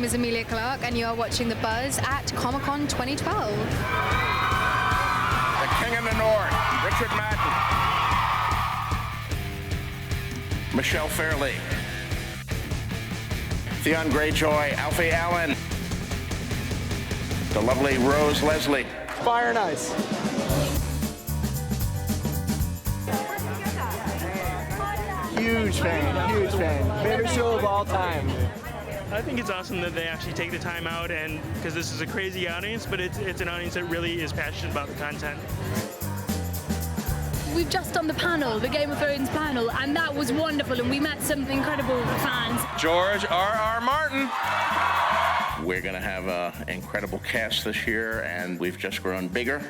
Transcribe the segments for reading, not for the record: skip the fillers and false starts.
name is Amelia Clark, and you are watching The Buzz at Comic-Con 2012. The King of the North, Richard Madden. Michelle Fairley. Theon Greyjoy, Alfie Allen. The lovely Rose Leslie. Fire and Ice. Huge fan. Favorite show of all time. I think it's awesome that they actually take the time out, and because this is a crazy audience, but it's an audience that really is passionate about the content. We've just done the panel, the Game of Thrones panel, and that was wonderful, and we met some incredible fans. George R.R. Martin. We're going to have an incredible cast this year, and we've just grown bigger.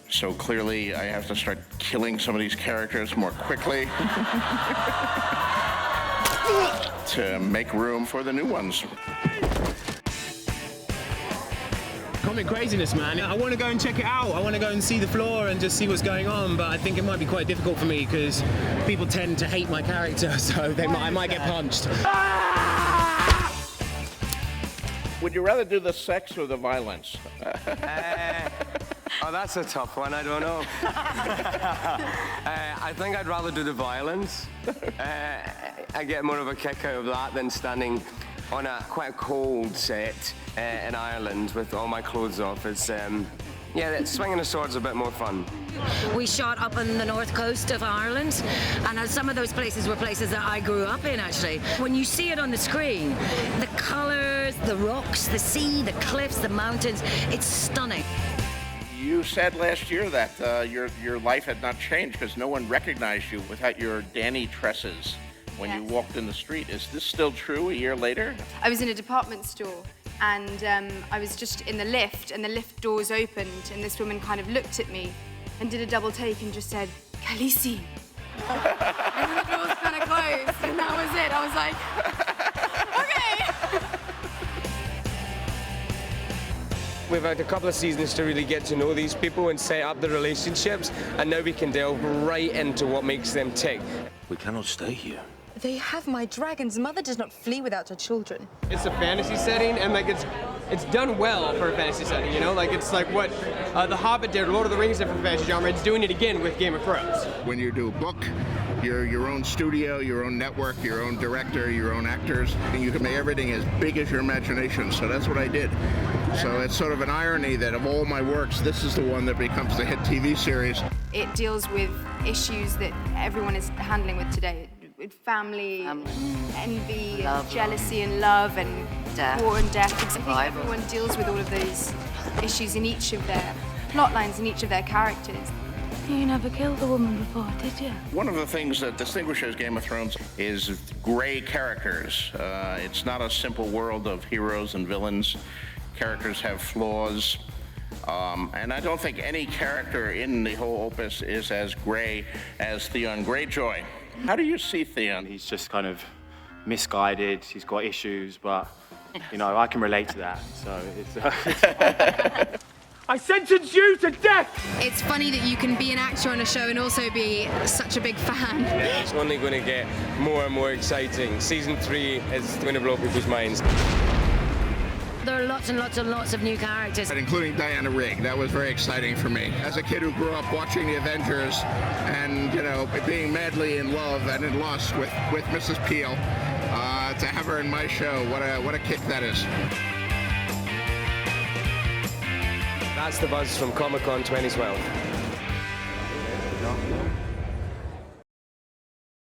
So clearly, I have to start killing some of these characters more quickly to make room for the new ones. Comic craziness, man. I want to go and check it out. I want to go and see the floor and just see what's going on, but I think it might be quite difficult for me because people tend to hate my character, so I might get punched. Would you rather do the sex or the violence? Oh, that's a tough one. I don't know. I think I'd rather do the violence. I get more of a kick out of that than standing on quite a cold set in Ireland with all my clothes off. It's swinging the sword's a bit more fun. We shot up on the north coast of Ireland, and some of those places were places that I grew up in, actually. When you see it on the screen, the colors, the rocks, the sea, the cliffs, the mountains, it's stunning. You said last year that your life had not changed because no one recognized you without your Danny tresses when you walked in the street. Is this still true a year later? I was in a department store, and I was just in the lift, and the lift doors opened, and this woman kind of looked at me and did a double take and just said, "Khaleesi." And then the doors kind of closed, and that was it. I was like, okay. We've had a couple of seasons to really get to know these people and set up the relationships, and now we can delve right into what makes them tick. We cannot stay here. They have my dragons. Mother does not flee without her children. It's a fantasy setting, and it's done well for a fantasy setting, you know? Like, it's like what The Hobbit did, Lord of the Rings did for the fantasy genre. It's doing it again with Game of Thrones. When you do a book, you're your own studio, your own network, your own director, your own actors, and you can make everything as big as your imagination. So that's what I did. So it's sort of an irony that of all my works, this is the one that becomes the hit TV series. It deals with issues that everyone is handling with today. With family, envy, and jealousy, and love, and war and death. I think everyone deals with all of those issues in each of their plot lines, in each of their characters. You never killed a woman before, did you? One of the things that distinguishes Game of Thrones is gray characters. It's not a simple world of heroes and villains. Characters have flaws. And I don't think any character in the whole opus is as gray as Theon Greyjoy. How do you see Theon? He's just kind of misguided, he's got issues, but, you know, I can relate to that, so it's... I sentence you to death! It's funny that you can be an actor on a show and also be such a big fan. It's only going to get more and more exciting. Season 3 is going to blow people's minds. There are lots and lots and lots of new characters. Including Diana Rigg. That was very exciting for me. As a kid who grew up watching the Avengers and, you know, being madly in love and in lust with Mrs. Peel, to have her in my show, what a kick that is. That's The Buzz from Comic-Con 2012.